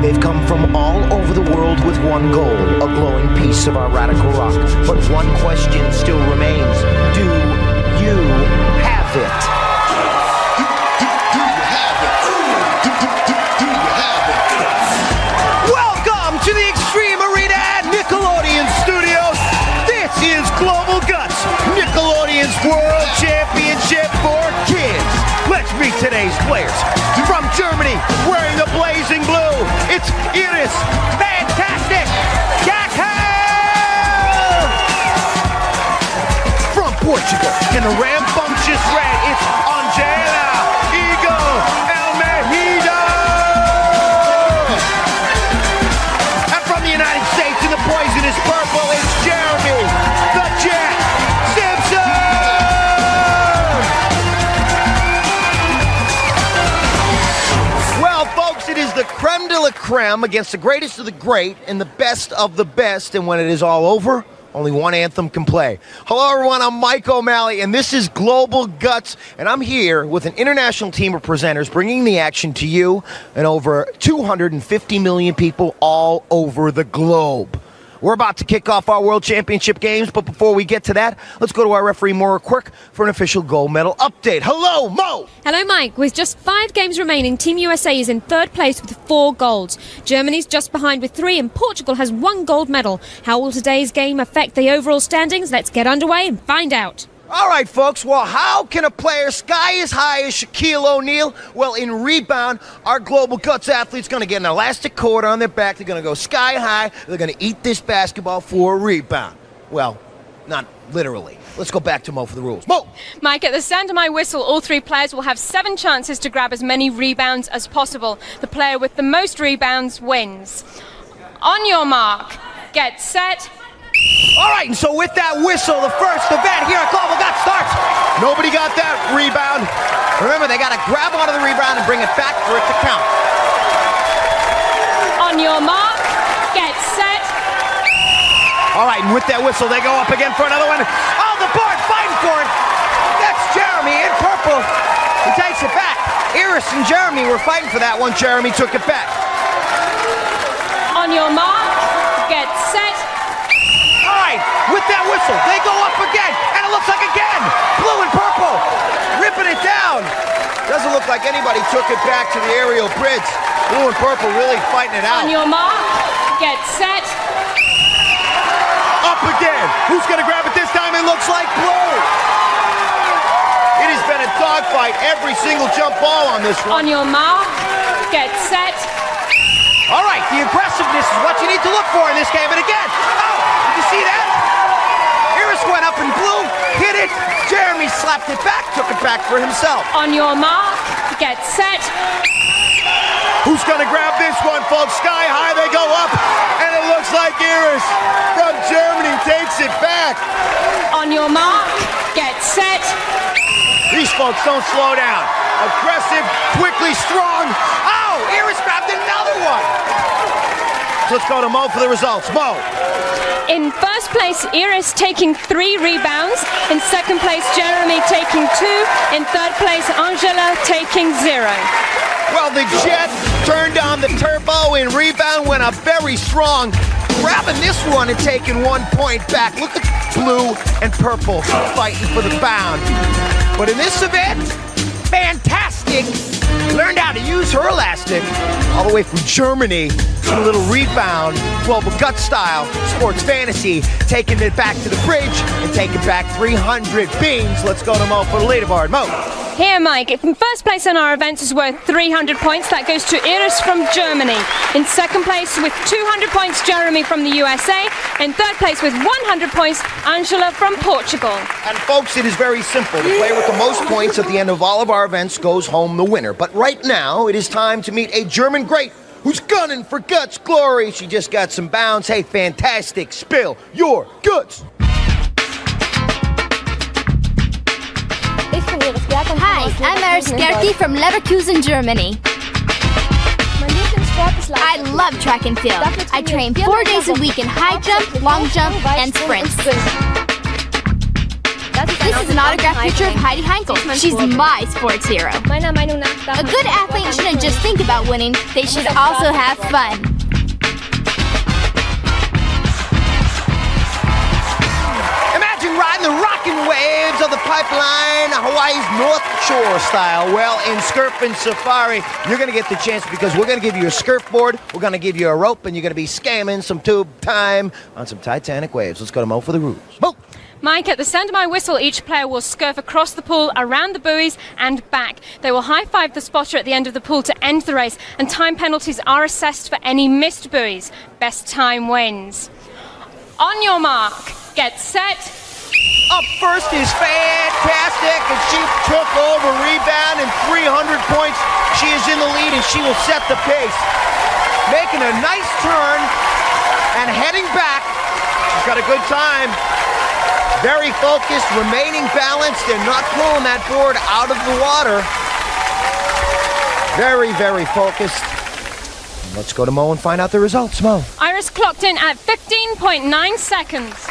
They've come from all over the world with one goal, a glowing piece of our radical rock. But one question still remains. Do you have it? Do you have it? Do you have it? Welcome to the Extreme Arena at Nickelodeon Studios. This is Global Guts, Nickelodeon's World Championship for kids. Let's meet today's players. From Germany, wearing the blazing blue, it's Iris, fantastic, Gehrke! From Portugal, in the rambunctious red, it's Almeida! And from the United States, in the poisonous purple, it's Jeremy, the Jet, Simpson! Well, folks, it is the creme de la creme against the greatest of the great and the best of the best. And when it is all over, only one anthem can play. Hello, everyone. I'm Mike O'Malley, and this is Global Guts. And I'm here with an international team of presenters bringing the action to you and over 250 million people all over the globe. We're about to kick off our World Championship games, but before we get to that, let's go to our referee, Moira, Quirk, for an official gold medal update. Hello, Mo! Hello, Mike. With just 5 games remaining, Team USA is in 3rd place with 4 golds. Germany's just behind with 3, and Portugal has 1 gold medal. How will today's game affect the overall standings? Let's get underway and find out. All right, folks. Well, how can a player sky as high as Shaquille O'Neal? Well, in rebound, our Global Guts athlete's going to get an elastic cord on their back. They're going to go sky high. They're going to eat this basketball for a rebound. Well, not literally. Let's go back to Mo for the rules. Mo! Mike, at the sound of my whistle, all 3 players will have 7 chances to grab as many rebounds as possible. The player with the most rebounds wins. On your mark, get set. All right, and so with that whistle, the first event here at Global Guts starts. Nobody got that rebound. Remember, they got to grab onto the rebound and bring it back for it to count. On your mark, get set. All right, and with that whistle, they go up again for another one. On the board, fighting for it. That's Jeremy in purple. He takes it back. Iris and Jeremy were fighting for that one. Jeremy took it back. On your mark, get set. All right, with that whistle, they go up again, and it looks like again, blue and purple, ripping it down. Doesn't look like anybody took it back to the aerial bridge. Blue and purple really fighting it out. On your mark, get set. Up again. Who's going to grab it this time? It looks like blue. It has been a dogfight every single jump ball on this one. On your mark, get set. All right, the aggressiveness is what you need to look for in this game. And again, oh, did you see that? Iris went up and blue, hit it. Jeremy slapped it back, took it back for himself. On your mark, get set. Who's going to grab this one, folks? Sky high, they go up, and it looks like Iris from Germany takes it back. On your mark, get set. These folks don't slow down. Aggressive, quickly, strong. Oh, Iris grabbed another one. So let's go to Mo for the results. Mo. In 1st place, Iris taking 3 rebounds. In 2nd place, Jeremy taking 2. In 3rd place, Angela taking 0. Well, the Jet turned on the turbo in rebound, went up very strong, grabbing this one and taking 1 point back. Look at blue and purple fighting for the bound. But in this event, fantastic. Learned how to use her elastic all the way from Germany. A little rebound, Global Guts style, sports fantasy, taking it back to the bridge and taking back 300 beans. Let's go to Mo for the leaderboard. Mo. Here, Mike, in 1st place on our event is worth 300 points. That goes to Iris from Germany. In 2nd place with 200 points, Jeremy from the USA. In 3rd place with 100 points, Angela from Portugal. And folks, it is very simple. The player with the most points at the end of all of our events goes home the winner. But right now, it is time to meet a German great who's gunning for Guts glory. She just got some bounds. Hey, fantastic. Spill your guts. Hi, I'm Iris Gehrke from Leverkusen, Germany. I love track and field. I train 4 days a week in high jump, long jump, and sprints. This is an autographed picture of Heidi Heinkel. She's my sports hero. A good athlete shouldn't just think about winning, they should also have fun. Imagine riding the rocking waves of the pipeline, Hawaii's North Shore style. Well, in Skirpin Safari, you're going to get the chance because we're going to give you a surfboard, we're going to give you a rope, and you're going to be scamming some tube time on some Titanic waves. Let's go to Mo for the rules. Mo! Mike, at the sound of my whistle, each player will scurf across the pool, around the buoys and back. They will high-five the spotter at the end of the pool to end the race, and time penalties are assessed for any missed buoys. Best time wins. On your mark, get set. Up first is fantastic, and she took over rebound and 300 points. She is in the lead, and she will set the pace. Making a nice turn and heading back. She's got a good time. Very focused, remaining balanced, and not pulling that board out of the water. Very, very focused. Let's go to Mo and find out the results. Mo. Iris clocked in at 15.9 seconds.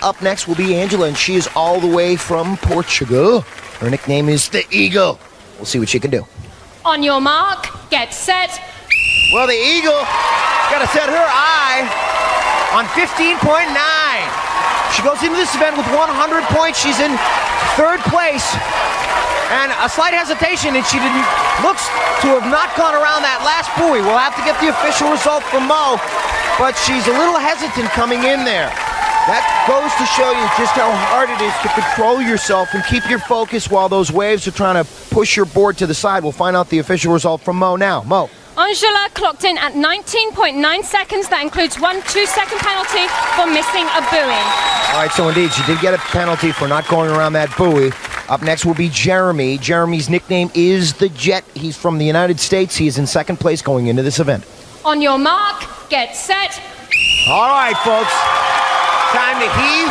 Up next will be Angela, and she is all the way from Portugal. Her nickname is the Eagle. We'll see what she can do. On your mark, get set. Well, the Eagle got to set her eye on 15.9. She goes into this event with 100 points. She's in third place. And a slight hesitation, and she looks to have not gone around that last buoy. We'll have to get the official result from Mo, but she's a little hesitant coming in there. That goes to show you just how hard it is to control yourself and keep your focus while those waves are trying to push your board to the side. We'll find out the official result from Mo now. Mo. Angela clocked in at 19.9 seconds. That includes 1 2-second penalty for missing a buoy. All right, so indeed, she did get a penalty for not going around that buoy. Up next will be Jeremy. Jeremy's nickname is the Jet. He's from the United States. He is in second place going into this event. On your mark, get set. All right, folks. Time to heave,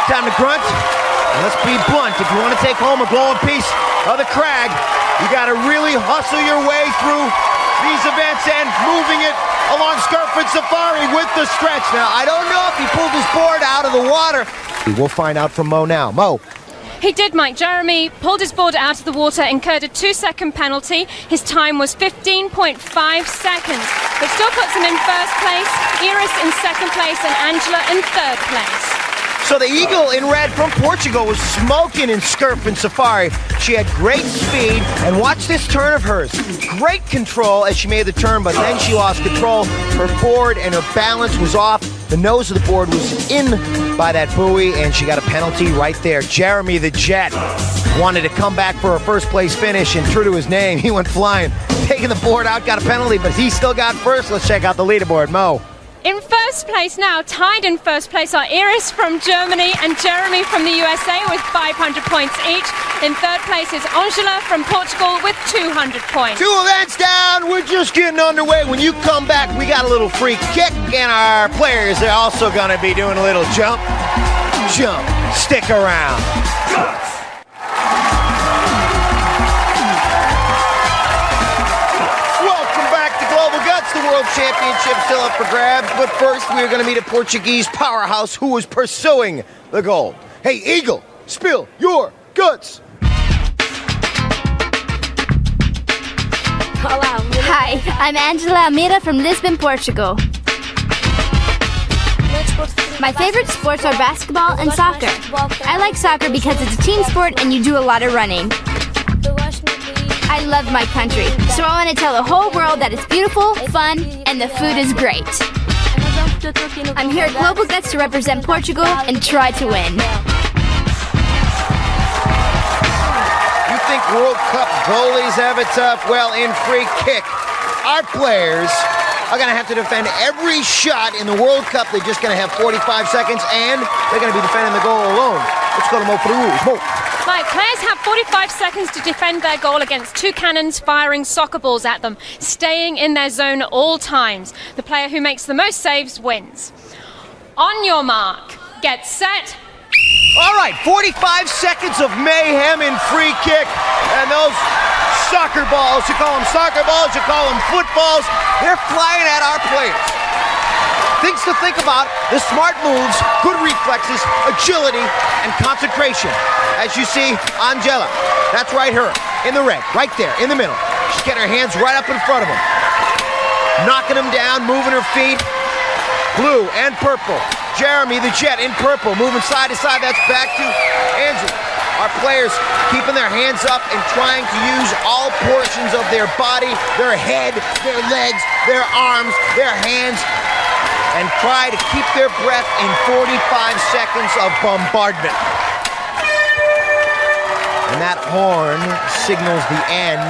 time to grunt. And let's be blunt. If you want to take home a glowing piece of the crag, you got to really hustle your way through these events and moving it along Skirpin Safari with the stretch. Now, I don't know if he pulled his board out of the water. We'll find out from Mo now. Mo. He did, Mike. Jeremy pulled his board out of the water, incurred a 2-second penalty. His time was 15.5 seconds, but still puts him in first place, Iris in second place, and Angela in third place. So the Eagle in red from Portugal was smoking in Skirpin Safari. She had great speed, and watch this turn of hers. Great control as she made the turn, but then she lost control. Her board and her balance was off. The nose of the board was in by that buoy, and she got a penalty right there. Jeremy the Jet wanted to come back for her first place finish, and true to his name, he went flying. Taking the board out, got a penalty, but he still got first. Let's check out the leaderboard. Mo. In first place now, tied in first place, are Iris from Germany and Jeremy from the USA with 500 points each. In third place is Angela from Portugal with 200 points. 2 events down. We're just getting underway. When you come back, we got a little free kick, and our players are also going to be doing a little jump. Stick around. The World Championship still up for grabs, but first we are going to meet a Portuguese powerhouse who is pursuing the gold. Hey, Eagle, spill your guts. Hi, I'm Angela Almeida from Lisbon, Portugal. My favorite sports are basketball and soccer. I like soccer because it's a team sport and you do a lot of running. I love my country, so I want to tell the whole world that it's beautiful, fun, and the food is great. I'm here at Global Guts to represent Portugal and try to win. You think World Cup goalies have it tough? Well, in free kick, our players are going to have to defend every shot in the World Cup. They're just going to have 45 seconds, and they're going to be defending the goal alone. Let's go to Mo for the rules. Mo. Right, players have 45 seconds to defend their goal against 2 cannons firing soccer balls at them, staying in their zone at all times. The player who makes the most saves wins. On your mark, get set. All right, 45 seconds of mayhem in free kick. And those soccer balls, you call them soccer balls, you call them footballs, they're flying at our players. Things to think about, the smart moves, good reflexes, agility, and concentration. As you see, Angela, that's right, her, in the red, right there, in the middle. She's getting her hands right up in front of him. Knocking him down, moving her feet. Blue and purple. Jeremy the Jet in purple, moving side to side. That's back to Angela. Our players keeping their hands up and trying to use all portions of their body, their head, their legs, their arms, their hands, and try to keep their breath in 45 seconds of bombardment. And that horn signals the end.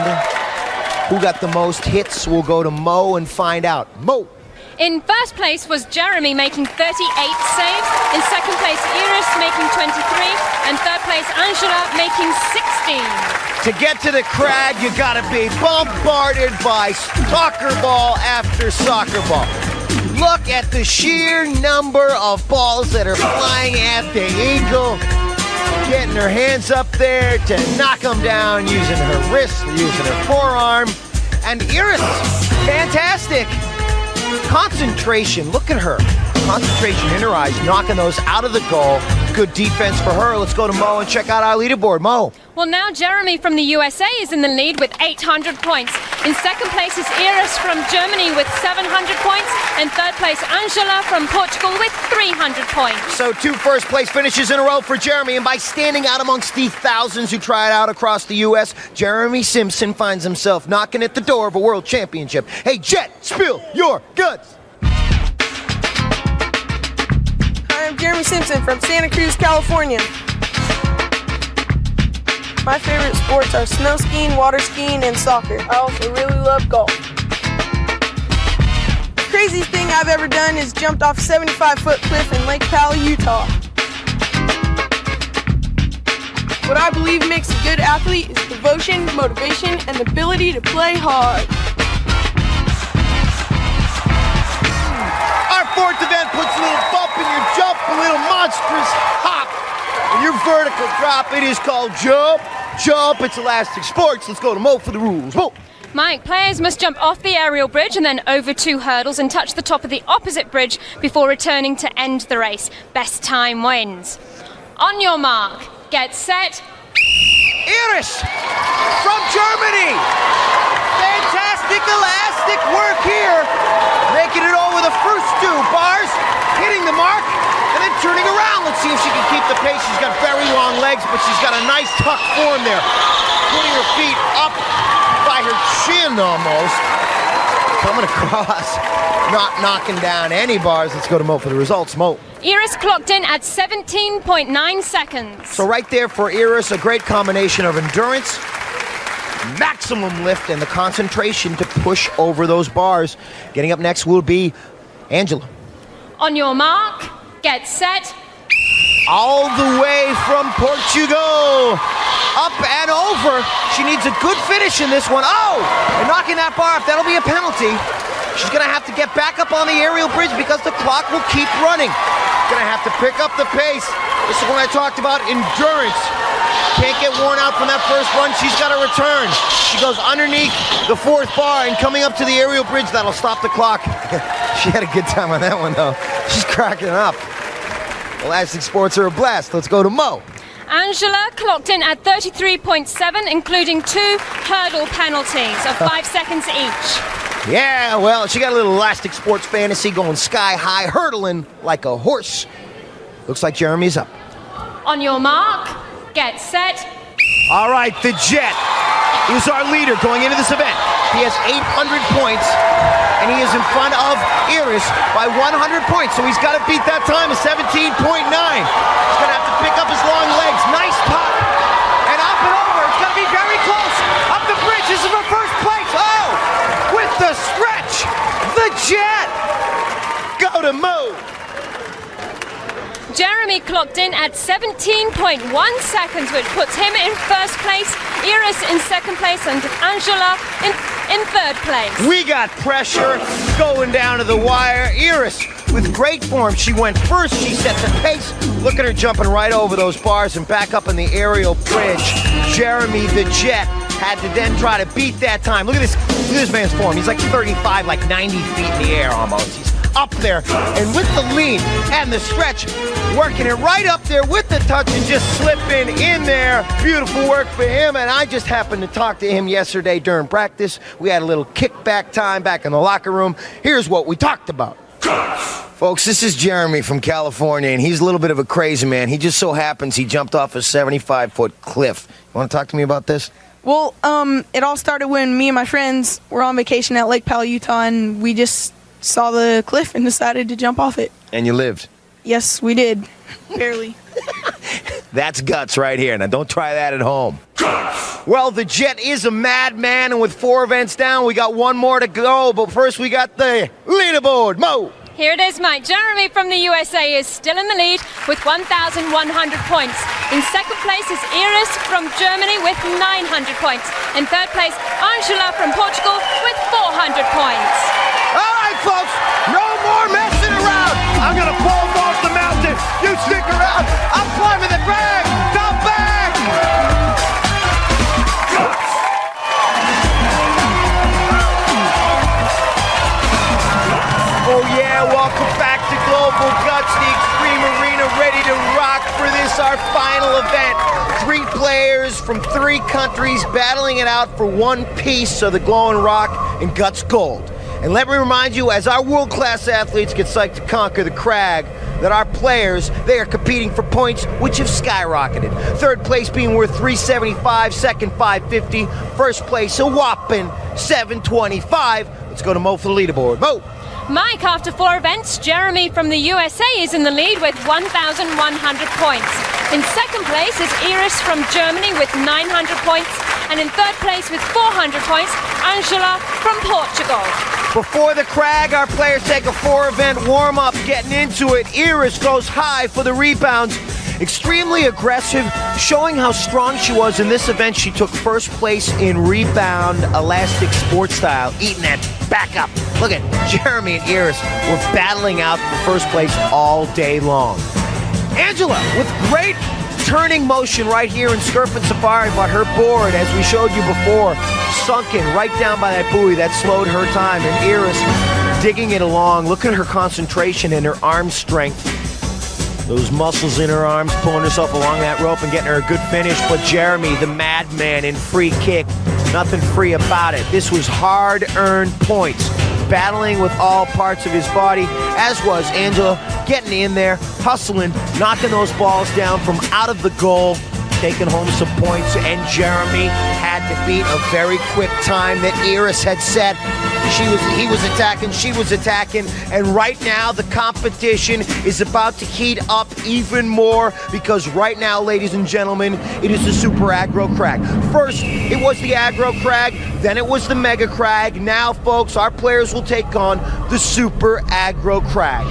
Who got the most hits? We'll go to Mo and find out. Mo. In first place was Jeremy making 38 saves. In second place, Iris making 23. And third place, Angela making 16. To get to the crag, you gotta be bombarded by soccer ball after soccer ball. Look at the sheer number of balls that are flying at the eagle. Getting her hands up there to knock them down, using her wrist, using her forearm. And Iris, fantastic. Concentration, look at her. Concentration in her eyes, knocking those out of the goal. Good defense for her. Let's go to Mo and check out our leaderboard. Mo. Well, now Jeremy from the USA is in the lead with 800 points. In second place is Iris from Germany with 700 points. And third place, Angela from Portugal with 300 points. So 2 first-place finishes in a row for Jeremy. And by standing out amongst the thousands who try it out across the U.S., Jeremy Simpson finds himself knocking at the door of a world championship. Hey, Jet, spill your guts. I'm Jeremy Simpson from Santa Cruz, California. My favorite sports are snow skiing, water skiing, and soccer. I also really love golf. The craziest thing I've ever done is jumped off a 75-foot cliff in Lake Powell, Utah. What I believe makes a good athlete is devotion, motivation, and the ability to play hard. Our fourth event puts a little bump in your jump, a little monstrous hop in your vertical drop. It is called jump. It's elastic sports. Let's go to Mo for the rules. Mo. Mike, players must jump off the aerial bridge and then over 2 hurdles and touch the top of the opposite bridge before returning to end the race. Best time wins. On your mark, get set. Iris from Germany. Fantastic elastic work here. Making it over the first 2 bars, hitting the mark, and then turning around. Let's see if she can keep the pace. She's got very long legs, but she's got a nice tuck form there. Putting her feet up by her chin almost. Coming across, not knocking down any bars. Let's go to Mo for the results. Mo. Iris clocked in at 17.9 seconds. So right there for Iris, a great combination of endurance, maximum lift, and the concentration to push over those bars. Getting up next will be Angela. On your mark, get set. All the way from Portugal. Up and over. She needs a good finish in this one. Oh! And knocking that bar off, that'll be a penalty. She's going to have to get back up on the aerial bridge because the clock will keep running. Going to have to pick up the pace. This is when I talked about endurance. Can't get worn out from that first run. She's got to return. She goes underneath the 4th bar and coming up to the aerial bridge. That'll stop the clock. She had a good time on that one, though. She's cracking up. Elastic sports are a blast. Let's go to Mo. Angela clocked in at 33.7, including 2 hurdle penalties of 5 seconds each. Yeah, well, she got a little elastic sports fantasy going sky high, hurdling like a horse. Looks like Jeremy's up. On your mark, get set. All right, the Jet is our leader going into this event. He has 800 points, and he is in front of Iris by 100 points, so he's got to beat that time of 17.9. He's going to have to pick up his long legs. Nice pop, and up and over. It's going to be very close. Up the bridge. This is for first place. Oh, with the stretch, the Jet. Go to Mo. Jeremy clocked in at 17.1 seconds, which puts him in first place, Iris in second place, and Angela in third place. We got pressure going down to the wire. Iris, with great form, she went first. She set the pace. Look at her jumping right over those bars and back up on the aerial bridge. Jeremy the Jet had to then try to beat that time. Look at this man's form. He's like 35, like 90 feet in the air almost. He's up there. And with the lean and the stretch, working it right up there with the touch and just slipping in there. Beautiful work for him. And I just happened to talk to him yesterday during practice. We had a little kickback time back in the locker room. Here's what we talked about. Folks, this is Jeremy from California, and he's a little bit of a crazy man. He just so happens he jumped off a 75-foot cliff. You want to talk to me about this? Well, it all started when me and my friends were on vacation at Lake Powell, Utah, and we just saw the cliff and decided to jump off it. And you lived? Yes, we did. Barely. That's guts right here. Now, don't try that at home. Well, the Jet is a madman, and with 4 events down, we got 1 more to go. But first, we got the leaderboard. Mo! Here it is, Mike. Jeremy from the USA is still in the lead with 1,100 points. In second place is Iris from Germany with 900 points. In third place, Angela from Portugal with 400 points. All right, folks, no more messing around. I'm going to fall off the mountain. You stick around. I'm climbing the crag. Come back. Oh, yeah, welcome back to Global Guts, the Extreme Arena, ready to rock for this, our final event. 3 players from 3 countries battling it out for 1 piece of the glowing rock and Guts Gold. And let me remind you, as our world-class athletes get psyched to conquer the crag, that our players, they are competing for points which have skyrocketed. Third place being worth $375, second $550, first place a whopping $725. Let's go to Mo for the leaderboard. Mo! Mike, after 4 events, Jeremy from the USA is in the lead with 1,100 points. In second place is Iris from Germany with 900 points. And in third place with 400 points, Angela from Portugal. Before the crag, our players take a 4-event warm-up, getting into it. Iris goes high for the rebounds. Extremely aggressive, showing how strong she was in this event. She took first place in rebound elastic sports style, eating that back up. Look at Jeremy and Iris were battling out for first place all day long. Angela, with great turning motion right here in Scurf and Safari, but her board, as we showed you before, sunken right down by that buoy. That slowed her time. And Iris digging it along. Look at her concentration and her arm strength. Those muscles in her arms, pulling herself along that rope and getting her a good finish. But Jeremy, the madman in free kick, nothing free about it. This was hard-earned points, battling with all parts of his body, as was Angela, getting in there, hustling, knocking those balls down from out of the goal, taking home some points. And Jeremy had to beat a very quick time that Iris had set. He was attacking, she was attacking, and right now the competition is about to heat up even more, because right now, ladies and gentlemen, it is the Super Aggro Crag. First, it was the Aggro Crag, then it was the Mega Crag. Now, folks, our players will take on the Super Aggro Crag.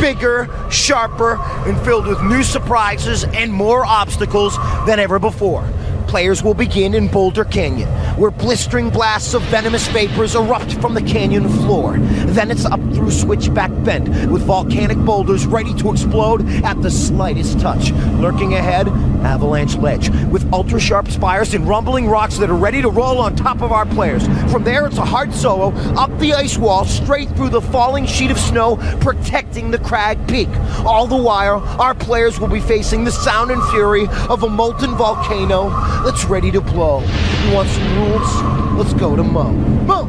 Bigger, sharper, and filled with new surprises and more obstacles than ever before. Players will begin in Boulder Canyon, where blistering blasts of venomous vapors erupt from the canyon floor. Then it's up through Switchback Bend, with volcanic boulders ready to explode at the slightest touch. Lurking ahead, Avalanche Ledge, with ultra-sharp spires and rumbling rocks that are ready to roll on top of our players. From there, it's a hard solo, up the ice wall, straight through the falling sheet of snow, protecting the crag peak. All the while, our players will be facing the sound and fury of a molten volcano that's ready to blow. You want some rules? Let's go to Mo. Mo!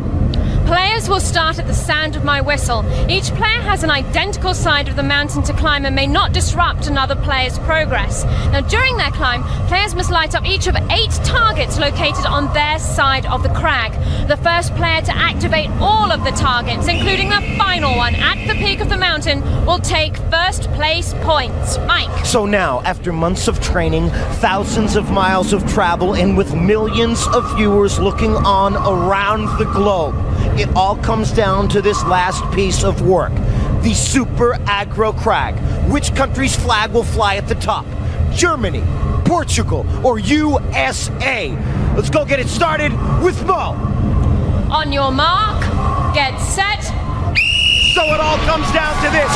Players will start at the sound of my whistle. Each player has an identical side of the mountain to climb and may not disrupt another player's progress. Now, during their climb, players must light up each of 8 targets located on their side of the crag. The first player to activate all of the targets, including the final one at the peak of the mountain, will take first place points. Mike. So now, after months of training, thousands of miles of travel, and with millions of viewers looking on around the globe, it all comes down to this last piece of work, the Super Aggro Crag. Which country's flag will fly at the top? Germany, Portugal, or USA? Let's go get it started with Mo. On your mark, get set. So it all comes down to this.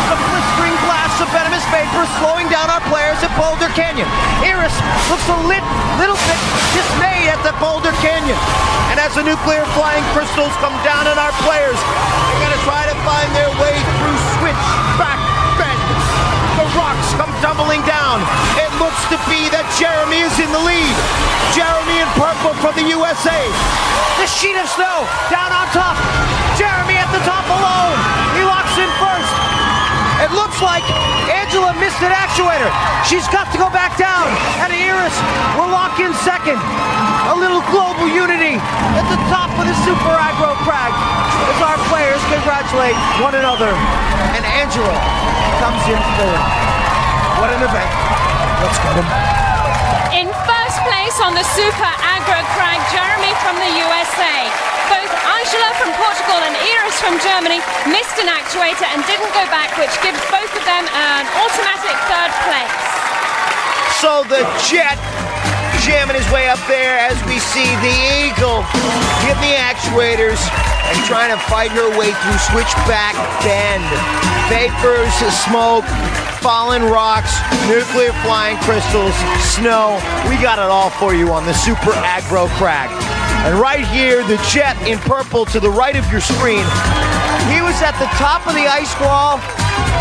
The blistering blasts of venomous vapor slowing down our players at Boulder Canyon. Iris looks a little bit dismayed at the Boulder Canyon. And as the nuclear flying crystals come down on our players, they're going to try to find their way through from the USA. The sheet of snow down on top. Jeremy at the top alone. He locks in first. It looks like Angela missed an actuator. She's got to go back down. And Iris will lock in second. A little global unity at the top of the Super Aggro Crag as our players congratulate one another. And Angela comes in third. What an event. Let's go to In first place on the Super Aggro Crag, Jeremy from the USA. Both Angela from Portugal and Iris from Germany missed an actuator and didn't go back, which gives both of them an automatic third place. So the Jet jamming his way up there as we see the Eagle hit the actuators and trying to fight her way through Switchback Bend. Vapors, smoke, fallen rocks, nuclear flying crystals, snow. We got it all for you on the Super Aggro Crag. And right here, the Jet in purple to the right of your screen. He was at the top of the ice wall.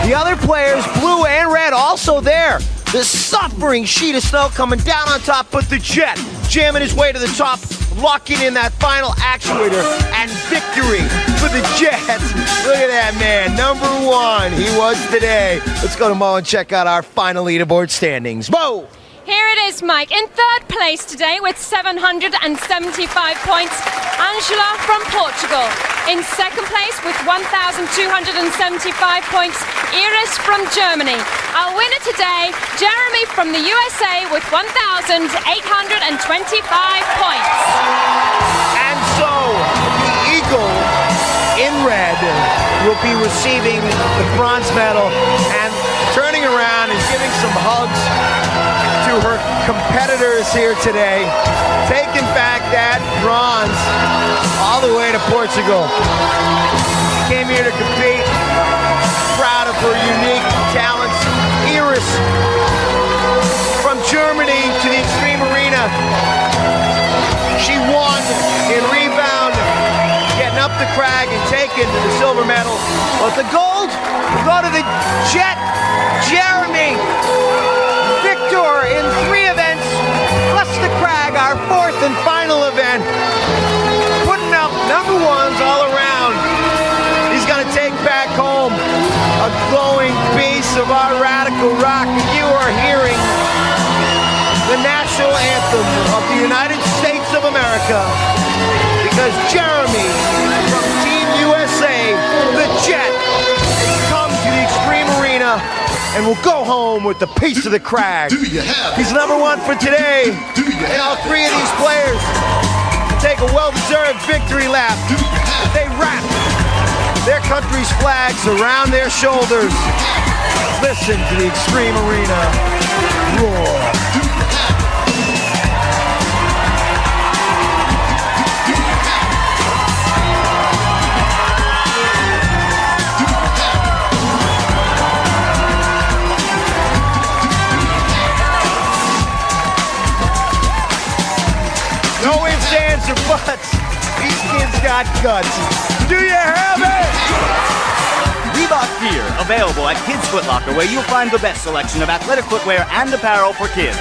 The other players, blue and red, also there. The suffering sheet of snow coming down on top, but the Jet jamming his way to the top, locking in that final actuator, and victory for the Jets. Look at that man, number one he was today. Let's go to Mo and check out our final leaderboard standings. Mo! Here it is, Mike. In third place today with 775 points, Angela from Portugal. In second place with 1,275 points, Iris from Germany. Our winner today, Jeremy from the USA with 1,825 points. And so, the Eagle in red will be receiving the bronze medal and turning around and giving some hugs to her competitors here today, taking back that bronze all the way to Portugal. Came here to compete, proud of her unique talents. Iris from Germany to the Extreme Arena. She won in rebound, getting up the crag and taking the silver medal. But the gold will go to the Jet, Jeremy. Victor in 3 events, plus the crag, our 4th and final event. Putting up number ones all around. He's gonna take back home a glowing piece of our radical rock. You are hearing the national anthem of the United States of America, because Jeremy from Team USA, the Jet, has come to the Extreme Arena and will go home with the piece of the crag. He's number one for today. And all 3 of these players take a well-deserved victory lap. They wrap their country's flags around their shoulders. Listen to the Extreme Arena roar. No ifs, ands, or buts. These kids got guts. Do you have it? Reebok gear, available at Kids Foot Locker, where you'll find the best selection of athletic footwear and apparel for kids.